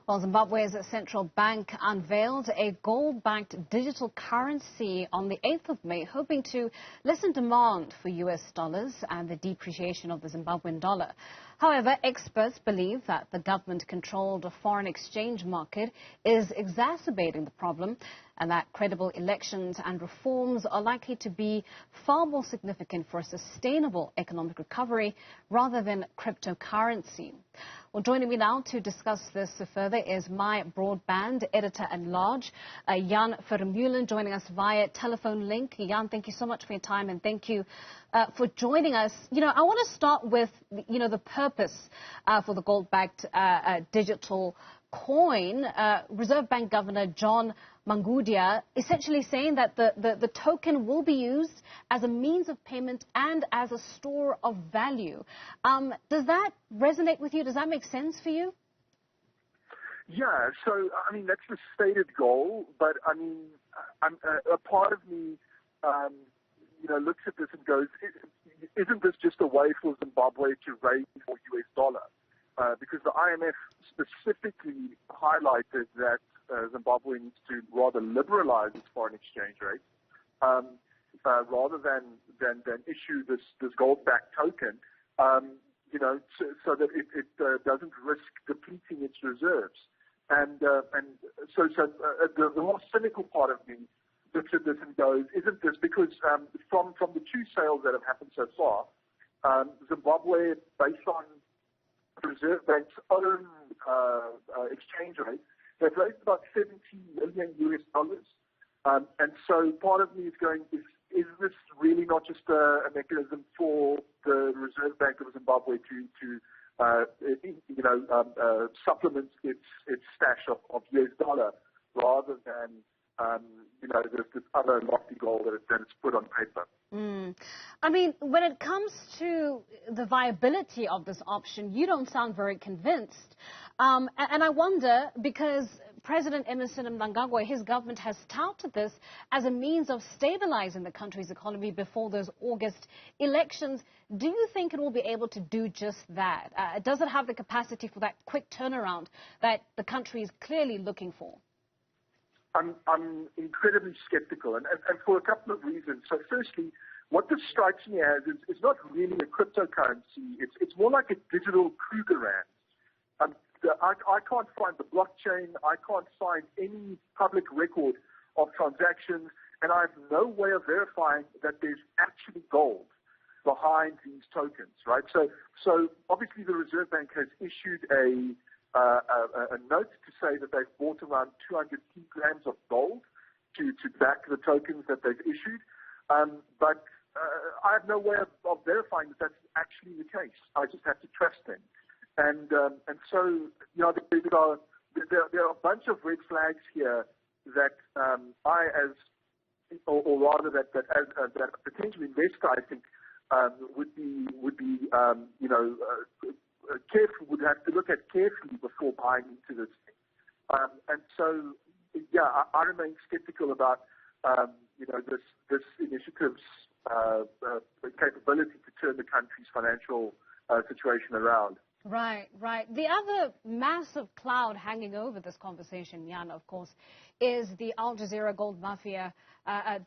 Well, Zimbabwe's central bank unveiled a gold-backed digital currency on the 8th of May, hoping to lessen demand for US dollars and the depreciation of the Zimbabwean dollar. However, experts believe that the government-controlled foreign exchange market is exacerbating the problem and that credible elections and reforms are likely to be far more significant for a sustainable economic recovery rather than cryptocurrency. Well, joining me now to discuss this further is my Broadband Editor-at-Large, Jan Vermeulen, joining us via telephone link. Jan, thank you so much for your time and thank you for joining us. I want to start with, the purpose for the gold-backed digital coin. Reserve Bank Governor John Mangudia essentially saying that the token will be used as a means of payment and as a store of value. Does that resonate with you? Does that make sense for you? Yeah, so, that's the stated goal, but, a part of me, looks at this and goes, isn't this just a way for Zimbabwe to raise more US dollar? Because the IMF specifically highlighted that Zimbabwe needs to rather liberalize its foreign exchange rate rather than issue this gold-backed token, so that it doesn't risk depleting its reserves. And so the more cynical part of me looks at this and goes, isn't this because from the two sales that have happened so far, Zimbabwe, based on the Reserve Bank's own exchange rate, they've raised about $70 million US dollars. And so part of me is going, is this really not just a mechanism for the Reserve Bank of Zimbabwe to supplement its stash of US dollar rather than this other lofty goal that it's put on paper? When it comes to the viability of this option, you don't sound very convinced. And I wonder, because President Emmerson Mnangagwa, his government has touted this as a means of stabilizing the country's economy before those August elections. Do you think it will be able to do just that? Does it have the capacity for that quick turnaround that the country is clearly looking for? I'm incredibly skeptical, and for a couple of reasons. So firstly, what this strikes me as is not really a cryptocurrency. It's more like a digital Krugerrand. I can't find the blockchain. I can't find any public record of transactions, and I have no way of verifying that there's actually gold behind these tokens, right? So obviously the Reserve Bank has issued a note to say that they've bought around 200 kilograms of gold to back the tokens that they've issued. But I have no way of verifying that that's actually the case. I just have to trust them. And so, there are a bunch of red flags here that that as a potential investor, I think, would have to look at carefully before buying into this thing. And so, I remain skeptical about, this initiative's capability to turn the country's financial situation around. Right. The other massive cloud hanging over this conversation, Jan, of course, is the Al Jazeera Gold Mafia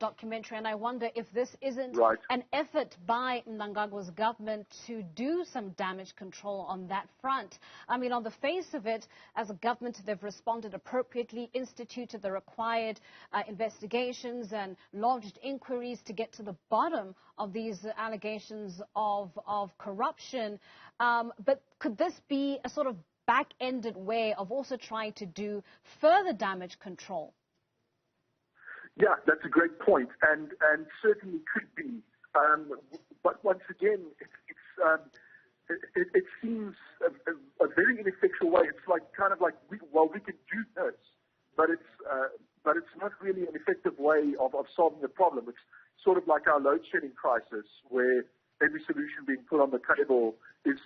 documentary. And I wonder if this isn't an effort by Mnangagwa's government to do some damage control on that front. On the face of it, as a government, they've responded appropriately, instituted the required investigations and lodged inquiries to get to the bottom of these allegations of corruption. But could this be a sort of back-ended way of also trying to do further damage control? Yeah, that's a great point, and certainly could be. But once again, it seems a very ineffectual way. It's like we can do this, but it's not really an effective way of solving the problem. It's sort of like our load shedding crisis, where every solution being put on the table is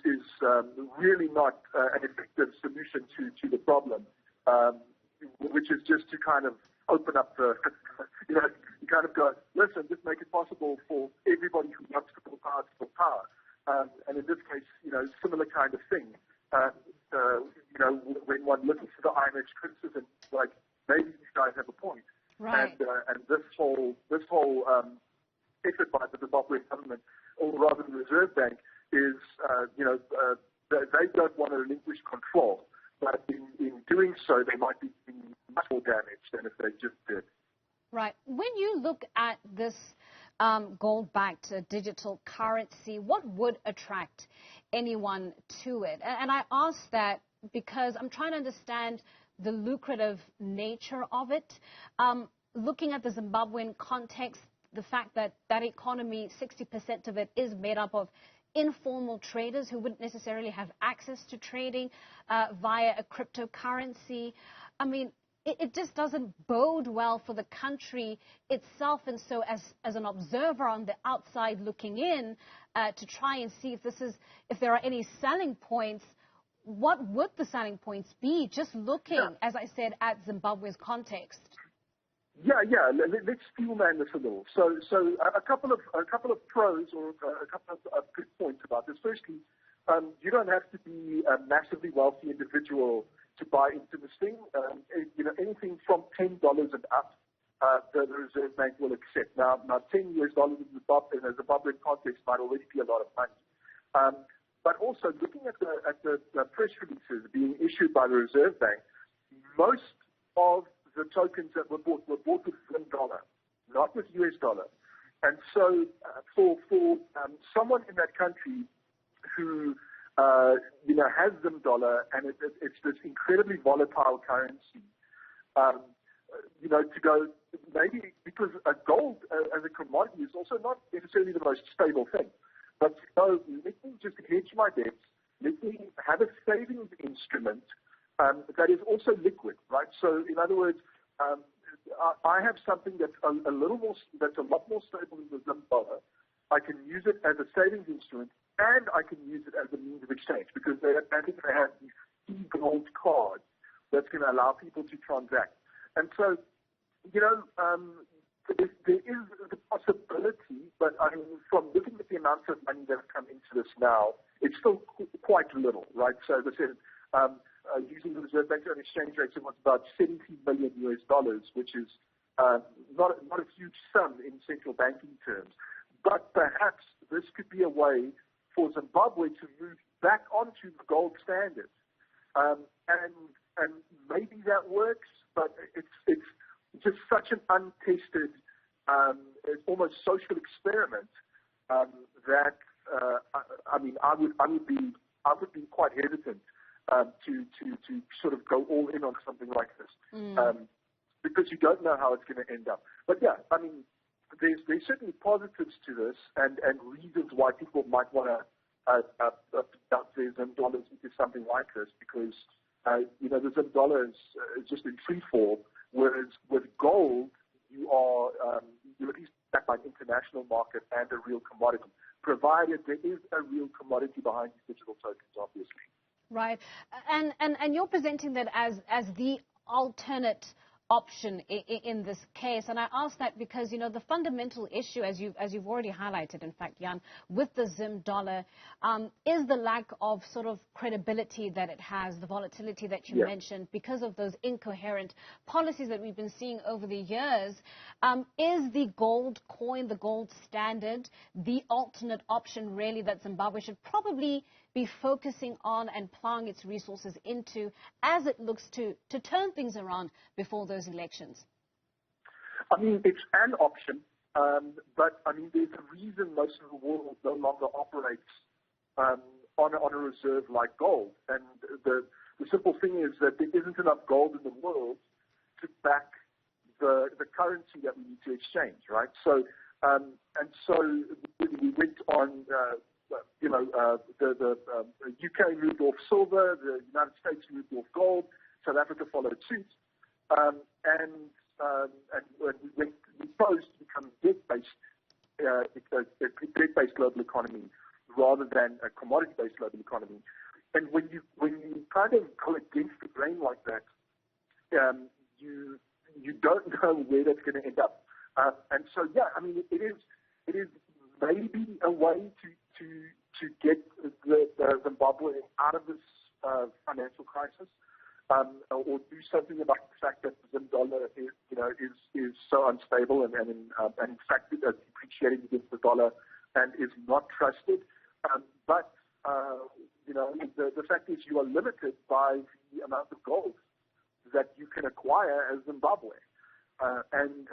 really not an effective solution to the problem, which is just to kind of open up the, you kind of go, listen, just make it possible for everybody who wants to pull power. And in this case, similar kind of thing. When one listens to the IMF's criticism, like maybe these guys have a point. Right. And this whole effort by the Zimbabwean government, or rather the Reserve Bank, is they don't want to relinquish control, but in doing so, they might be doing much more damage than if they just did. Right. When you look at this gold-backed digital currency, what would attract anyone to it? And I ask that because I'm trying to understand the lucrative nature of it. Looking at the Zimbabwean context, the fact that that economy, 60% of it is made up of informal traders who wouldn't necessarily have access to trading via a cryptocurrency. I mean, it just doesn't bode well for the country itself. And so as an observer on the outside looking in to try and see if there are any selling points, what would the selling points be? Just looking, as I said, at Zimbabwe's context. Yeah. Let's steelman this a little. So a couple of pros or a couple of good points about this. Firstly, you don't have to be a massively wealthy individual to buy into this thing. Anything from $10 and up, the Reserve Bank will accept. Now $10 in a Zimbabwean context might already be a lot of money. But also looking at the press releases being issued by the Reserve Bank, most of the tokens that were bought with Zim dollar, not with US dollar. And so for someone in that country who has Zim dollar and it's this incredibly volatile currency, to go maybe because gold as a commodity is also not necessarily the most stable thing. But let me just hedge my bets. Let me have a savings instrument that is also liquid, right? So, in other words, I have something that's a lot more stable than the Zim dollar. I can use it as a savings instrument, and I can use it as a means of exchange because I think they have these e-gold cards that's going to allow people to transact. And so, there is the possibility, but I mean, from looking at the amount of money that have come into this now, it's still quite little, right? So, as I said, using the Reserve Bank's own exchange rate, it was about $70 million, which is not a huge sum in central banking terms. But perhaps this could be a way for Zimbabwe to move back onto the gold standard, and maybe that works, but it's just such an untested, it's almost social experiment that I would be quite hesitant to sort of go all in on something like this because you don't know how it's going to end up. But yeah, I mean, there's certainly positives to this and reasons why people might want to dump their Zim dollars into something like this because the Zim dollar is just in free fall. Whereas with gold, you're at least backed by an international market and a real commodity, provided there is a real commodity behind these digital tokens, obviously. Right. And you're presenting that as the alternate option in this case. And I ask that because, the fundamental issue, as you've already highlighted, in fact, Jan, with the Zim dollar, is the lack of sort of credibility that it has, the volatility that you mentioned, because of those incoherent policies that we've been seeing over the years. Is the gold coin, the gold standard, the alternate option really that Zimbabwe should probably be focusing on and plowing its resources into as it looks to turn things around before those elections? I mean, it's an option, but I mean, there's a reason most of the world no longer operates on a reserve like gold. And the simple thing is that there isn't enough gold in the world to back the currency that we need to exchange, right? So, and so we went on. The UK moved off silver, the United States moved off gold, South Africa followed suit, and we chose to become a debt-based global economy rather than a commodity-based global economy. And when you kind of go against the grain like that, you don't know where that's going to end up. And so, yeah, I mean, it is maybe a way to get the Zimbabwe out of this financial crisis. or do something about the fact that the Zim dollar is so unstable and in fact depreciating against the dollar and is not trusted. But the fact is you are limited by the amount of gold that you can acquire as Zimbabwe. And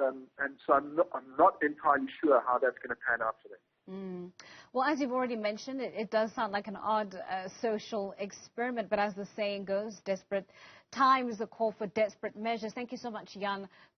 so I'm not entirely sure how that's going to pan out for them. Well, as you've already mentioned, it does sound like an odd social experiment, but as the saying goes, desperate times call for desperate measures. Thank you so much, Jan.